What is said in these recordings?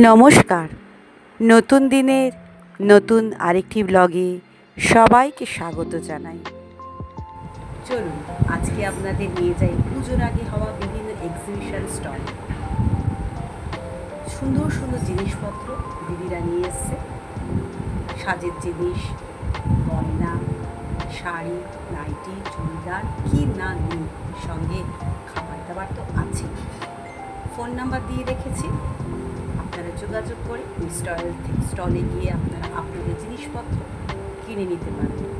নমস্কার। নতুন দিনের নতুন আরেকটি ব্লগে সবাইকে স্বাগত জানাই। চলুন আজকে আপনাদের নিয়ে যাই পুজোর আগে হওয়া বিভিন্ন এক্সিবিশন স্টল। সুন্দর সুন্দর জিনিসপত্র দিদিরা নিয়ে এসছে, সাজের জিনিস, গয়না, শাড়ি, নাইটি, চুড়িদার, কি না নেই, সঙ্গে খাবার দাবার তো আছে। ফোন নাম্বার দিয়ে রেখেছি, আপনারা যোগাযোগ করে স্টলে গিয়ে আপনারা আপনাদের জিনিসপত্র কিনে নিতে পারবেন।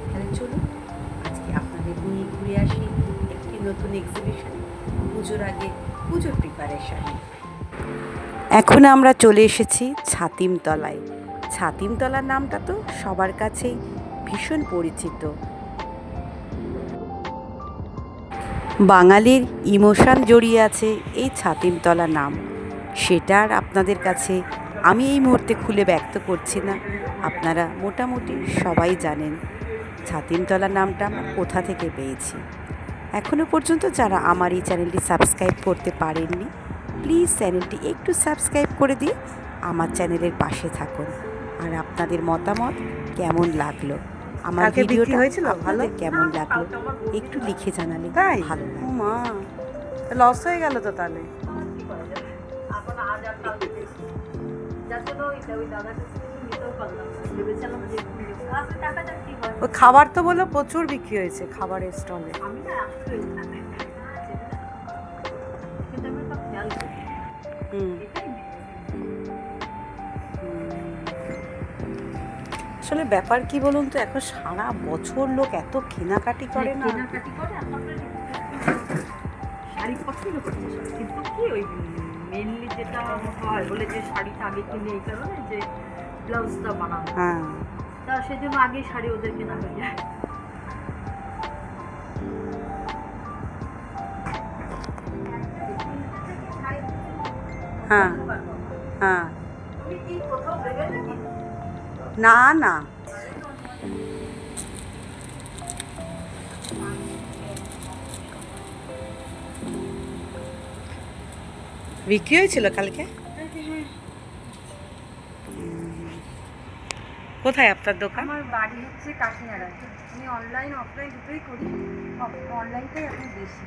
তাহলে চলুন আজকে আপনাদের নিয়ে ঘুরে আসি একটি নতুন এক্সিবিশনে, পুজোর আগে পুজোর প্রিপারেশানে। এখন আমরা চলে এসেছি ছাতিমতলায়। ছাতিমতলার নামটা তো সবার কাছেই ভীষণ পরিচিত। বাঙালির ইমোশন জড়িয়ে আছে এই ছাতিমতলা নাম, সেটা আর আপনাদের কাছে আমি এই মুহূর্তে খুলে ব্যক্ত করছি না, আপনারা মোটামুটি সবাই জানেন ছাতিমতলা নামটা আমরা কোথা থেকে পেয়েছি। এখনও পর্যন্ত যারা আমার এই চ্যানেলটি সাবস্ক্রাইব করতে পারেননি, প্লিজ চ্যানেলটি একটু সাবস্ক্রাইব করে দিয়ে আমার চ্যানেলের পাশে থাকুন। আর আপনাদের মতামত কেমন লাগলো, আমার ভিডিওটা আপনাদের কেমন লাগলো একটু লিখে জানালে ভালো লাগে। মা লস হয়ে গেল তো তাহলে। ওই খাবার তো বললো প্রচুর বিক্রি হয়েছে খাবারের স্টলে। আসলে ব্যাপার কি বলুন তো, এখন সারা বছর লোক এত কেনাকাটি করে না, শাড়ি পছন্দ করছে, কিন্তু কি ওই মেনলি যেটা হয় বলে যে শাড়িটা আগে কিনে এই কারণে যে ব্লাউজটা বানানো, হ্যাঁ তা সেজন্য আগে শাড়ি ওদের কেনা হয়ে যায়। হ্যাঁ হ্যাঁ না না বিক্রি হয়েছিল কালকে। কোথায় আপনার দোকান? আমার বাড়ি হচ্ছে কাকিনাড়া। আমি অনলাইন অফলাইন দুটোই করি, অনলাইনটাই এখন বেশি।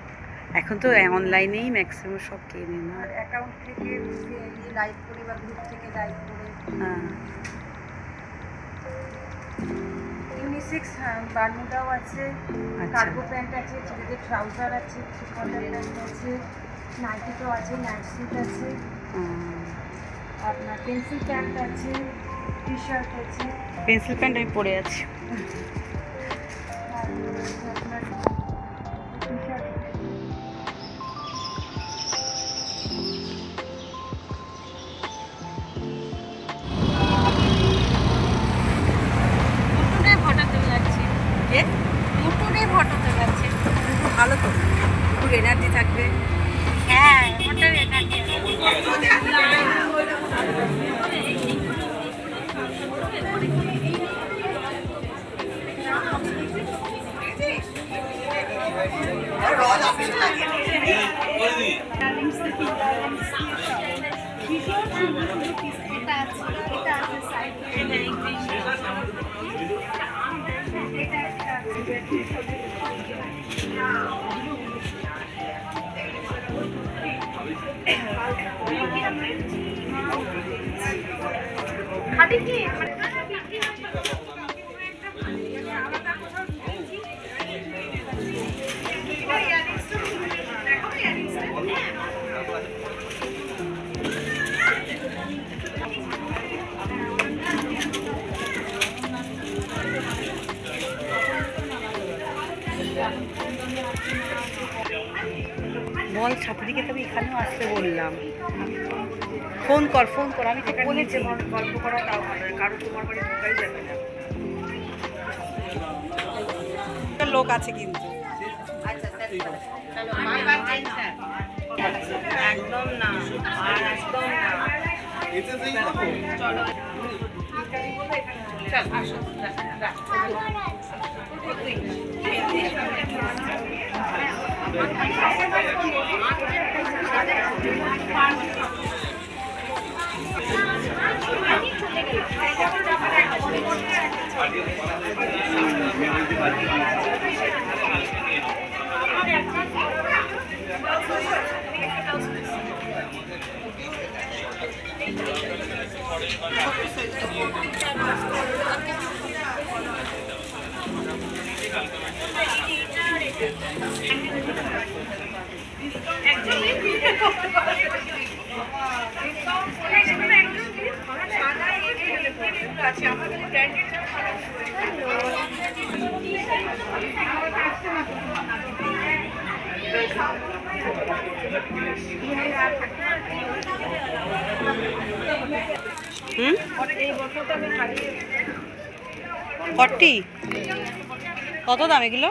এখন তো অনলাইনেই ম্যাক্সিমাম সব কেনে না, আর অ্যাকাউন্ট থেকে লাইভ করে বা গ্রুপ থেকে লাইভ করে। হ্যাঁ ইউনিসেক্স বারমুডাও আছে, কার্গো প্যান্ট আছে, ছেলেদের ট্রাউজার আছে, কলার প্যান্ট আছে, নাইটিও আছে, নাইট স্যুট আছে, আপনার পেন্সিল প্যান্ট আছে, টি শার্ট আছে। পেন্সিল প্যান্ট আমি পরে আছি। আপনার টি শার্ট ভালো তো, খুব এনার্জি থাকবে। হ্যাঁ, ওটার এনার্জি খাবি কি? বল ছাত্রীকে তো আমি এখানেও আসতে বললাম। ফোন কর আমি তো বলেছি গল্প করা তাও ভালো, কারো তোমার বাড়ি ঢোকাই যাবে না। লোক আছে কিন্তু। একদম না, আর একদম না। চলো চল আসো। 40 কত দাম এগুলো?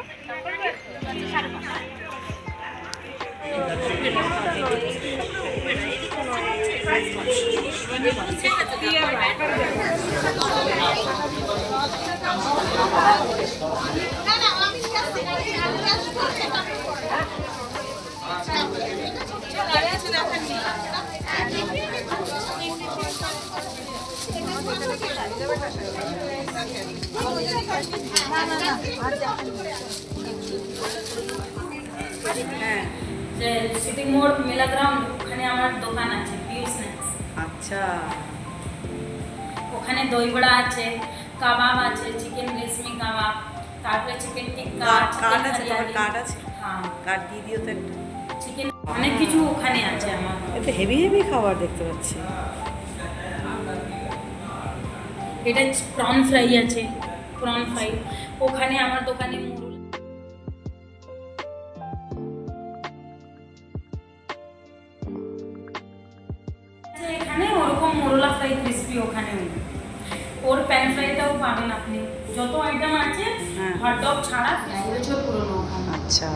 যে সিটি মোড় মেলা গ্রাউন্ড ওখানে আমার দোকান আছে পিউ স্ন্যাক্স। আচ্ছা, ওখানে দই বড়া আছে, কাবাব আছে, চিকেন রেশমি কাবাব, তারপরে চিকেন টিক্কা, কার্ড আছে তোমার? কার্ড আছে? হ্যাঁ, কার্ড দিয়ে দিও তো একটা। চিকেন অনেক কিছু ওখানে আছে আমার। এতে হেভি হেভি খাবার দেখতে পাচ্ছি। এটা প্রন ফ্রাই আছে, প্রন ফ্রাই ওখানে আমার দোকানে মুরুল এখানে ওরকম মোরলা ফ্রাই ক্রিসপি ওখানে ওর প্যান ফ্রাইটাও পাবেন আপনি। যত আইটেম আছে হ্যাঁ। হটডগ ছাড়া সব পুরনো ওখানে। আচ্ছা,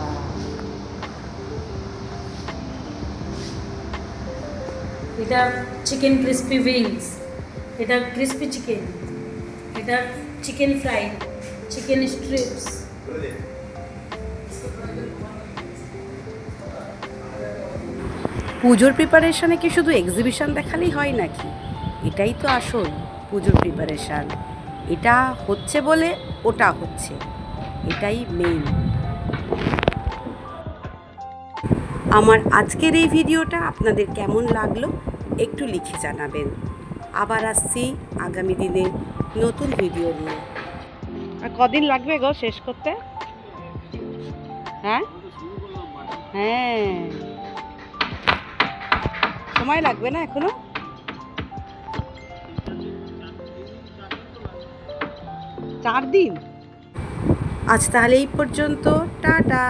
এটা চিকেন ক্রিসপি উইংস, এটা ক্রিসপি চিকেন, এটা চিকেন ফ্রাই, চিকেন স্ট্রিপস। পুজোর প্রিপারেশনে কি শুধু এক্সিবিশন দেখালেই হয় নাকি? এটাই তো আসল পুজোর প্রিপারেশান। এটা হচ্ছে বলে ওটা হচ্ছে, এটাই মেইন। আমার আজকের এই ভিডিওটা আপনাদের কেমন লাগলো একটু লিখে জানাবেন। আবার আসছি আগামী দিনে নতুন ভিডিও নিয়ে। আর কদিন লাগবে গো শেষ করতে? হ্যাঁ হ্যাঁ, সময় লাগবে না এখনো? চার দিন? আজ তাহলে এই পর্যন্ত, টাটা।